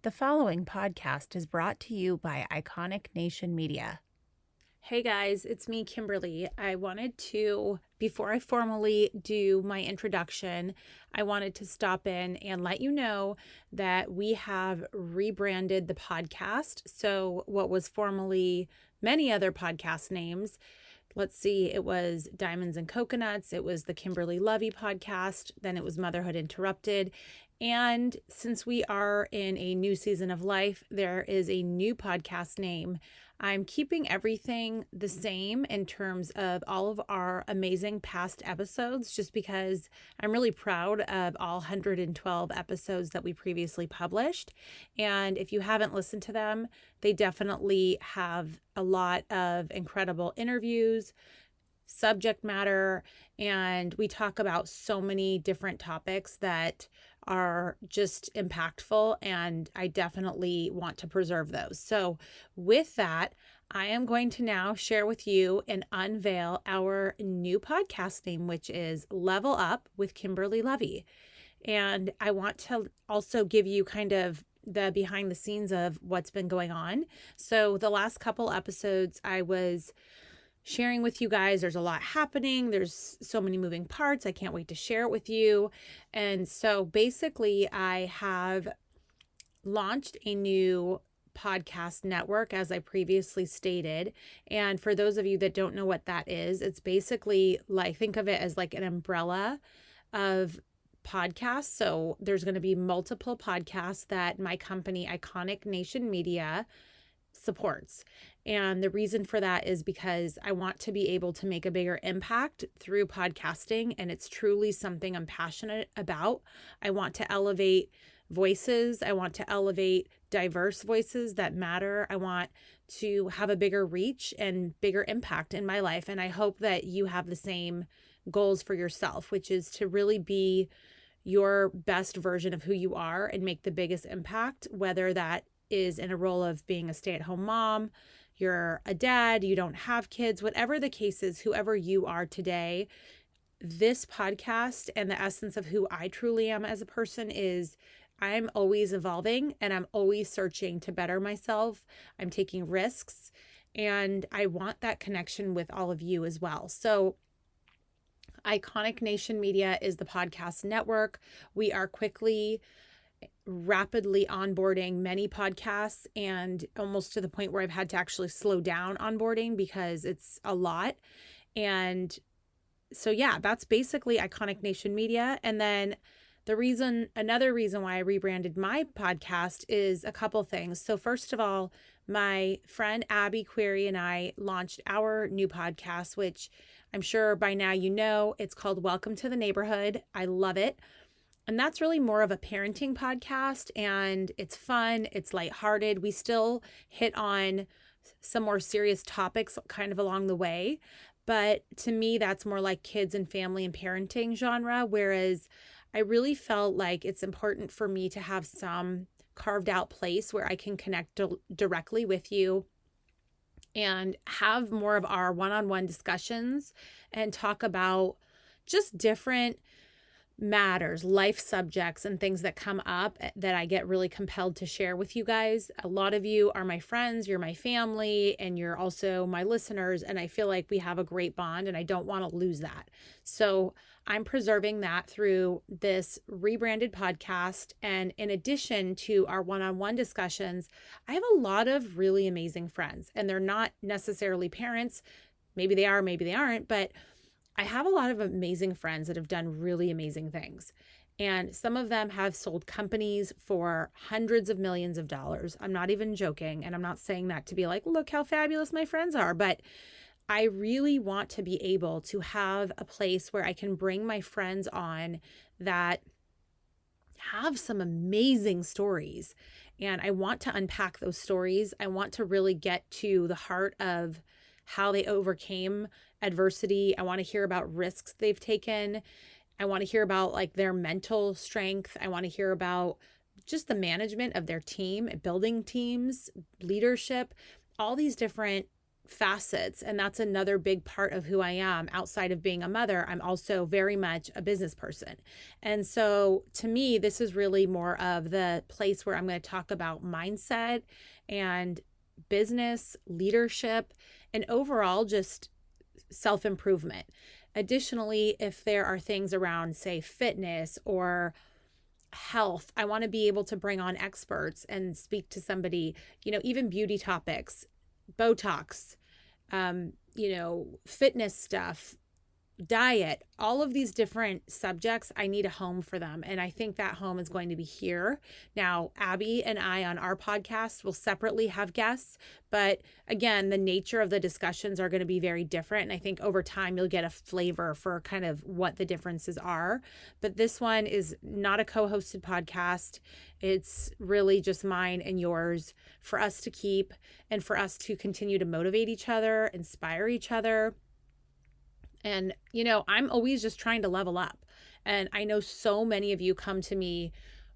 The following podcast is brought to you by Iconic Nation Media. Hey guys, it's me, Kimberly. I wanted to, before I formally do my introduction, I wanted to stop in and let you know that we have rebranded the podcast. So, what was formerly many other podcast names, let's see, it was Diamonds and Coconuts, it was the Kimberly Lovey podcast, then it was Motherhood Interrupted. And since we are in a new season of life, there is a new podcast name. I'm keeping everything the same in terms of all of our amazing past episodes, just because I'm really proud of all 112 episodes that we previously published. And if you haven't listened to them, they definitely have a lot of incredible interviews, subject matter, and we talk about so many different topics that are just impactful, and I definitely want to preserve those. So with that, I am going to now share with you and unveil our new podcast name, which is Level Up with Kimberly Lovey. And I want to also give you kind of the behind the scenes of what's been going on. So the last couple episodes I was sharing with you guys, there's a lot happening. There's so many moving parts. I can't wait to share it with you. And so basically, I have launched a new podcast network, as I previously stated. And for those of you that don't know what that is, it's basically like, think of it as like an umbrella of podcasts. So there's going to be multiple podcasts that my company, Iconic Nation Media, supports. And the reason for that is because I want to be able to make a bigger impact through podcasting, and it's truly something I'm passionate about. I want to elevate voices. I want to elevate diverse voices that matter. I want to have a bigger reach and bigger impact in my life. And I hope that you have the same goals for yourself, which is to really be your best version of who you are and make the biggest impact, whether that is in a role of being a stay-at-home mom, you're a dad, you don't have kids, whatever the case is, whoever you are today, this podcast and the essence of who I truly am as a person is I'm always evolving and I'm always searching to better myself. I'm taking risks and I want that connection with all of you as well. So Iconic Nation Media is the podcast network. We are rapidly onboarding many podcasts, and almost to the point where I've had to actually slow down onboarding because it's a lot. And so, yeah, that's basically Iconic Nation Media. And then another reason why I rebranded my podcast is a couple things. So first of all, my friend Abby Query and I launched our new podcast, which I'm sure by now you know. It's called Welcome to the Neighborhood. I love it. And that's really more of a parenting podcast, and it's fun, it's lighthearted. We still hit on some more serious topics kind of along the way, but to me, that's more like kids and family and parenting genre, whereas I really felt like it's important for me to have some carved out place where I can connect directly with you and have more of our one-on-one discussions and talk about just different matters, life subjects, and things that come up that I get really compelled to share with you guys. A lot of you are my friends, you're my family, and you're also my listeners. And I feel like we have a great bond and I don't want to lose that. So I'm preserving that through this rebranded podcast. And in addition to our one-on-one discussions, I have a lot of really amazing friends, and they're not necessarily parents. Maybe they are, maybe they aren't, but I have a lot of amazing friends that have done really amazing things. And some of them have sold companies for hundreds of millions of dollars. I'm not even joking. And I'm not saying that to be like, look how fabulous my friends are. But I really want to be able to have a place where I can bring my friends on that have some amazing stories. And I want to unpack those stories. I want to really get to the heart of how they overcame adversity. I want to hear about risks they've taken. I want to hear about like their mental strength. I want to hear about just the management of their team, building teams, leadership, all these different facets. And that's another big part of who I am. Outside of being a mother, I'm also very much a business person. And so to me, this is really more of the place where I'm going to talk about mindset and business leadership and overall just self-improvement. Additionally, if there are things around, say, fitness or health, I want to be able to bring on experts and speak to somebody, even beauty topics, Botox, fitness stuff, diet, all of these different subjects. I need a home for them. And I think that home is going to be here. Now, Abby and I on our podcast will separately have guests, but again, the nature of the discussions are going to be very different. And I think over time, you'll get a flavor for kind of what the differences are. But this one is not a co-hosted podcast. It's really just mine and yours for us to keep and for us to continue to motivate each other, inspire each other. And, I'm always just trying to level up. And I know so many of you come to me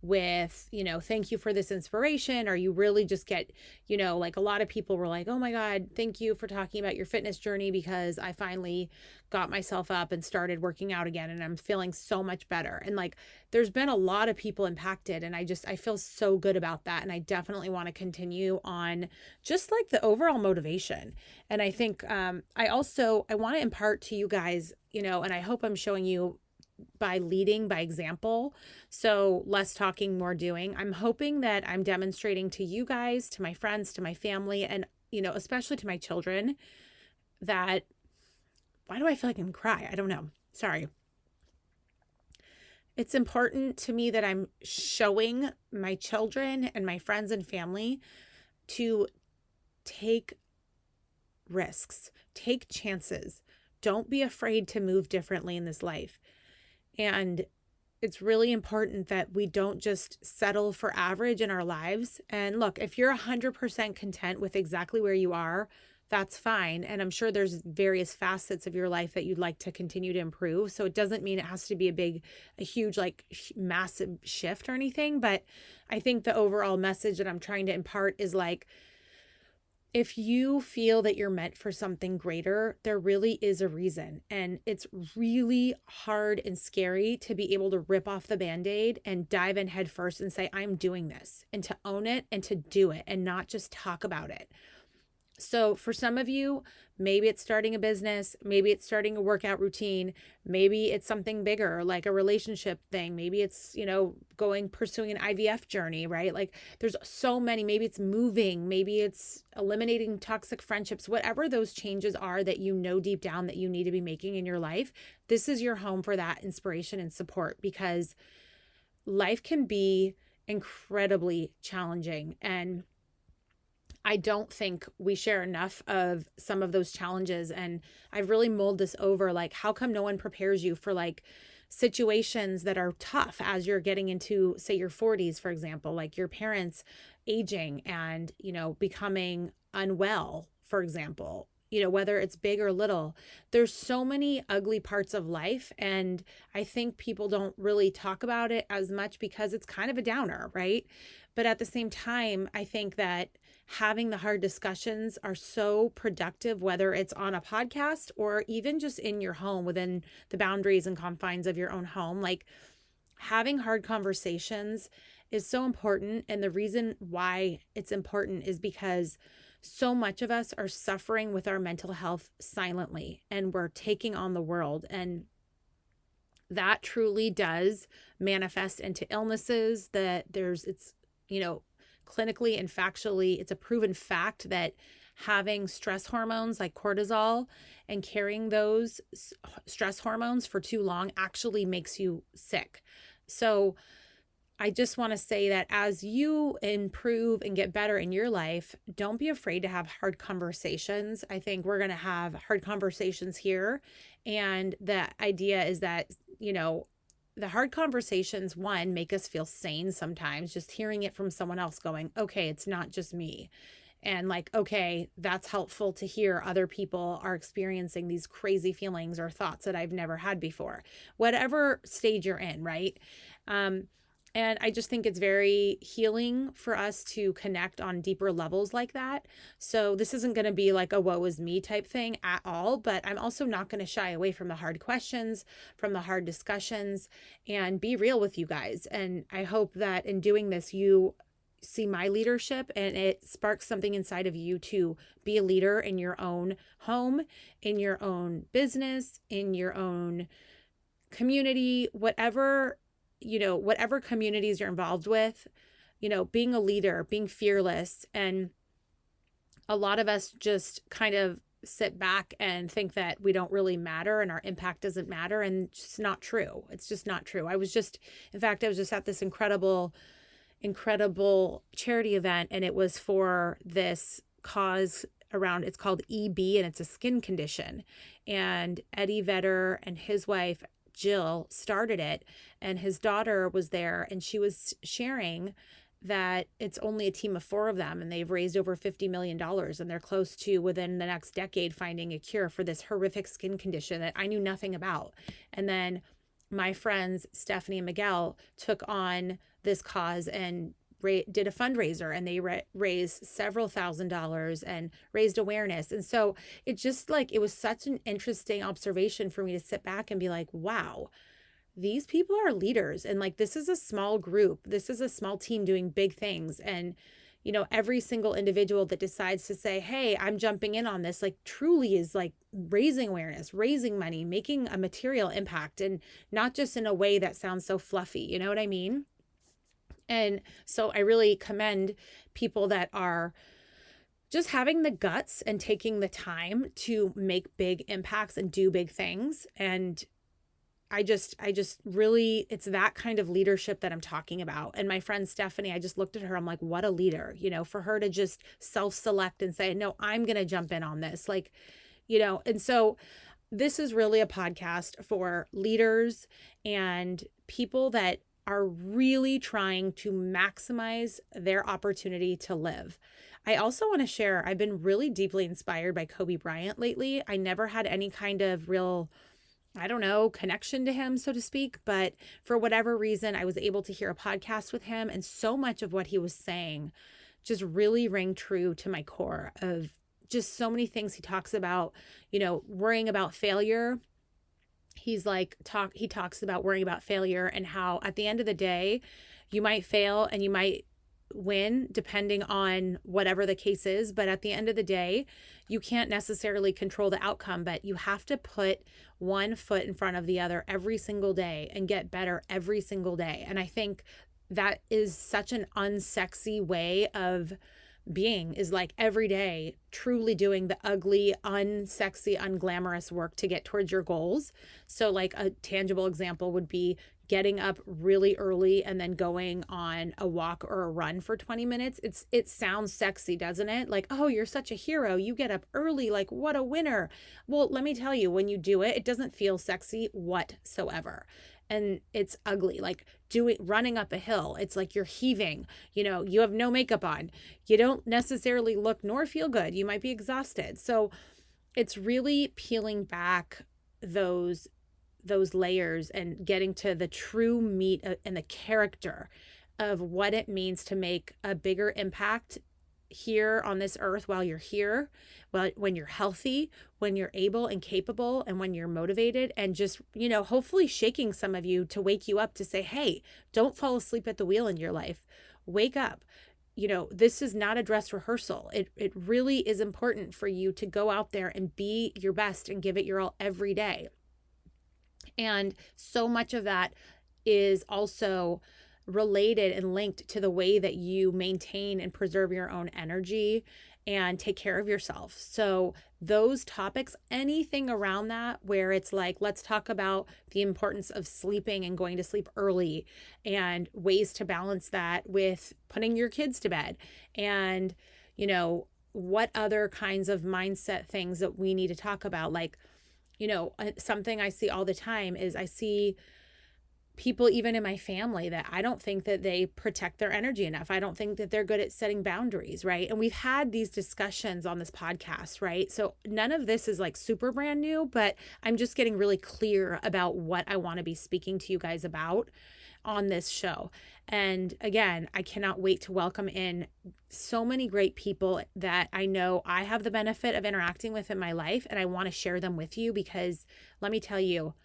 with, thank you for this inspiration, or you really just get, like a lot of people were like, oh my God, thank you for talking about your fitness journey, because I finally got myself up and started working out again and I'm feeling so much better. And like, there's been a lot of people impacted and I feel so good about that. And I definitely want to continue on just like the overall motivation. And I think, I want to impart to you guys, and I hope I'm showing you by leading by example. So less talking, more doing. I'm hoping that I'm demonstrating to you guys, to my friends, to my family, and, especially to my children that, why do I feel like I can cry? I don't know. Sorry. It's important to me that I'm showing my children and my friends and family to take risks, take chances. Don't be afraid to move differently in this life. And it's really important that we don't just settle for average in our lives. And look, if you're 100% content with exactly where you are, that's fine. And I'm sure there's various facets of your life that you'd like to continue to improve. So it doesn't mean it has to be a huge, like massive shift or anything. But I think the overall message that I'm trying to impart is like, if you feel that you're meant for something greater, there really is a reason. And it's really hard and scary to be able to rip off the Band-Aid and dive in head first and say, I'm doing this, and to own it and to do it and not just talk about it. So for some of you, maybe it's starting a business, maybe it's starting a workout routine, maybe it's something bigger like a relationship thing, maybe it's, pursuing an IVF journey, right? Like there's so many, maybe it's moving, maybe it's eliminating toxic friendships, whatever those changes are that deep down that you need to be making in your life. This is your home for that inspiration and support, because life can be incredibly challenging. And I don't think we share enough of some of those challenges. And I've really mulled this over, like, how come no one prepares you for like situations that are tough as you're getting into, say, your 40s, for example, like your parents aging and, becoming unwell, for example, whether it's big or little. There's so many ugly parts of life. And I think people don't really talk about it as much because it's kind of a downer, right? But at the same time, I think that having the hard discussions are so productive, whether it's on a podcast or even just in your home within the boundaries and confines of your own home. Like having hard conversations is so important. And the reason why it's important is because so much of us are suffering with our mental health silently, and we're taking on the world. And that truly does manifest into illnesses that it's clinically and factually, it's a proven fact that having stress hormones like cortisol and carrying those stress hormones for too long actually makes you sick. So I just want to say that as you improve and get better in your life, don't be afraid to have hard conversations. I think we're going to have hard conversations here. And the idea is that, the hard conversations, one, make us feel sane sometimes, just hearing it from someone else going, okay, it's not just me. And like, okay, that's helpful to hear other people are experiencing these crazy feelings or thoughts that I've never had before, whatever stage you're in, right? And I just think it's very healing for us to connect on deeper levels like that. So this isn't going to be like a woe is me type thing at all, but I'm also not going to shy away from the hard questions, from the hard discussions, and be real with you guys. And I hope that in doing this, you see my leadership and it sparks something inside of you to be a leader in your own home, in your own business, in your own community, whatever communities you're involved with, being a leader, being fearless. And a lot of us just kind of sit back and think that we don't really matter and our impact doesn't matter. And it's just not true. It's just not true. I was just at this incredible charity event, and it was for this cause around, it's called EB, and it's a skin condition. And Eddie Vedder and his wife, Jill, started it, and his daughter was there, and she was sharing that it's only a team of 4 of them, and they've raised over $50 million, and they're close to, within the next decade, finding a cure for this horrific skin condition that I knew nothing about. And then my friends, Stephanie and Miguel, took on this cause and did a fundraiser, and they raised several $1,000s and raised awareness. And so it just it was such an interesting observation for me to sit back and be like, wow, these people are leaders. And this is a small group. This is a small team doing big things. And, every single individual that decides to say, hey, I'm jumping in on this, truly is raising awareness, raising money, making a material impact, and not just in a way that sounds so fluffy. You know what I mean? And so I really commend people that are just having the guts and taking the time to make big impacts and do big things. And I just really, it's that kind of leadership that I'm talking about. And my friend Stephanie, I just looked at her, I'm like, what a leader, for her to just self-select and say, no, I'm going to jump in on this. And so this is really a podcast for leaders and people that are really trying to maximize their opportunity to live. I also want to share, I've been really deeply inspired by Kobe Bryant lately. I never had any kind of real, connection to him, so to speak. But for whatever reason, I was able to hear a podcast with him. And so much of what he was saying just really rang true to my core of just so many things he talks about, worrying about failure. He talks about worrying about failure and how at the end of the day, you might fail and you might win depending on whatever the case is. But at the end of the day, you can't necessarily control the outcome, but you have to put one foot in front of the other every single day and get better every single day. And I think that is such an unsexy way of being, is every day truly doing the ugly, unsexy, unglamorous work to get towards your goals. So a tangible example would be getting up really early and then going on a walk or a run for 20 minutes. It sounds sexy, doesn't it? Oh, you're such a hero. You get up early. What a winner. Well, let me tell you, when you do it, it doesn't feel sexy whatsoever. And it's ugly, running up a hill. It's you're heaving, you have no makeup on. You don't necessarily look nor feel good. You might be exhausted. So it's really peeling back those layers and getting to the true meat and the character of what it means to make a bigger impact here on this earth while you're here, when you're healthy, when you're able and capable, and when you're motivated, and just, hopefully shaking some of you to wake you up to say, hey, don't fall asleep at the wheel in your life. Wake up. This is not a dress rehearsal. It really is important for you to go out there and be your best and give it your all every day. And so much of that is also related and linked to the way that you maintain and preserve your own energy and take care of yourself. So those topics, anything around that, where it's let's talk about the importance of sleeping and going to sleep early and ways to balance that with putting your kids to bed, and, what other kinds of mindset things that we need to talk about. Something I see all the time is I see people, even in my family, that I don't think that they protect their energy enough. I don't think that they're good at setting boundaries, right? And we've had these discussions on this podcast, right? So none of this is super brand new, but I'm just getting really clear about what I want to be speaking to you guys about on this show. And again, I cannot wait to welcome in so many great people that I know I have the benefit of interacting with in my life, and I want to share them with you because let me tell you,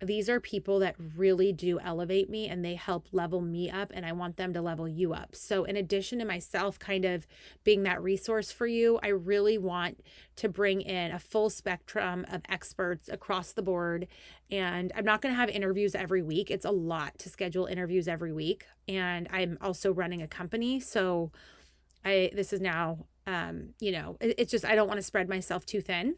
these are people that really do elevate me and they help level me up, and I want them to level you up. So in addition to myself kind of being that resource for you, I really want to bring in a full spectrum of experts across the board. And I'm not going to have interviews every week. It's a lot to schedule interviews every week. And I'm also running a company. So this is now, it's just, I don't want to spread myself too thin.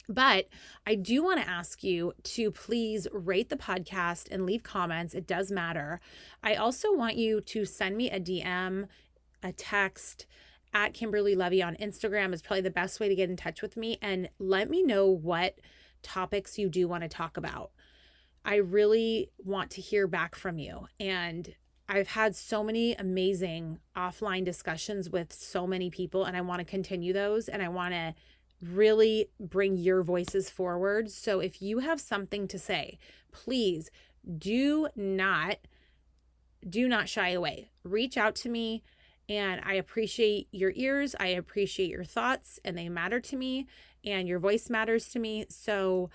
But I do want to ask you to please rate the podcast and leave comments. It does matter. I also want you to send me a DM, a text at Kimberly Levy on Instagram is probably the best way to get in touch with me, and let me know what topics you do want to talk about. I really want to hear back from you. And I've had so many amazing offline discussions with so many people, and I want to continue those, and I want to really bring your voices forward. So if you have something to say, please do not shy away. Reach out to me, and I appreciate your ears. I appreciate your thoughts, and they matter to me, and your voice matters to me. So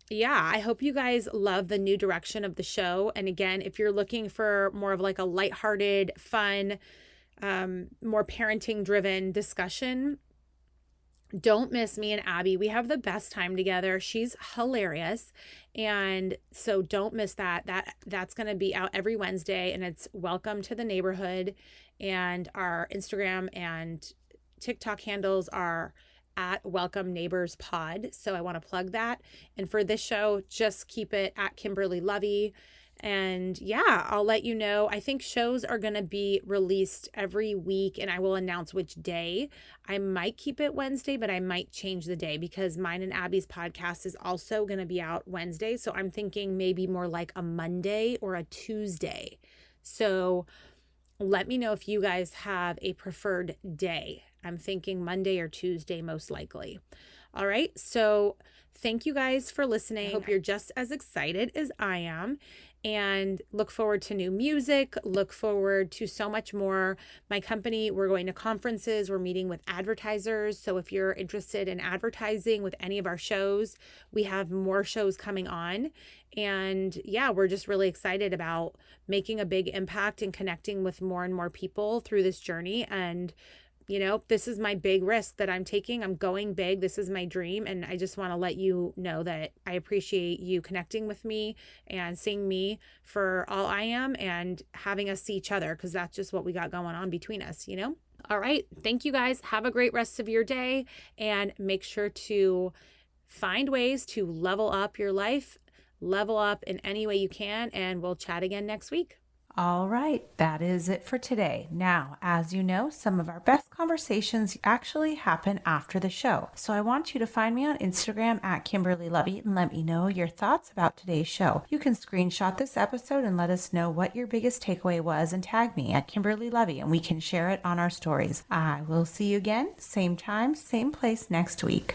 yeah, I hope you guys love the new direction of the show. And again, if you're looking for more of like a lighthearted, fun, more parenting driven discussion, don't miss me and Abby. We have the best time together. She's hilarious. And so don't miss that. That's going to be out every Wednesday, and it's Welcome to the Neighborhood. And our Instagram and TikTok handles are at Welcome Neighbors Pod. So I want to plug that. And for this show, just keep it at Kimberly Levy. And yeah, I'll let you know. I think shows are going to be released every week, and I will announce which day. I might keep it Wednesday, but I might change the day because mine and Abby's podcast is also going to be out Wednesday. So I'm thinking maybe more like a Monday or a Tuesday. So let me know if you guys have a preferred day. I'm thinking Monday or Tuesday, most likely. All right. So thank you guys for listening. I hope you're just as excited as I am, and look forward to new music, look forward to so much more. My company, we're going to conferences, we're meeting with advertisers. So if you're interested in advertising with any of our shows, we have more shows coming on. And yeah, we're just really excited about making a big impact and connecting with more and more people through this journey. And this is my big risk that I'm taking. I'm going big. This is my dream. And I just want to let you know that I appreciate you connecting with me and seeing me for all I am and having us see each other, because that's just what we got going on between us, All right. Thank you guys. Have a great rest of your day, and make sure to find ways to level up your life, level up in any way you can, and we'll chat again next week. All right, that is it for today. Now, as you know, some of our best conversations actually happen after the show. So I want you to find me on Instagram at Kimberly Levy and let me know your thoughts about today's show. You can screenshot this episode and let us know what your biggest takeaway was and tag me at Kimberly Levy, and we can share it on our stories. I will see you again, same time, same place next week.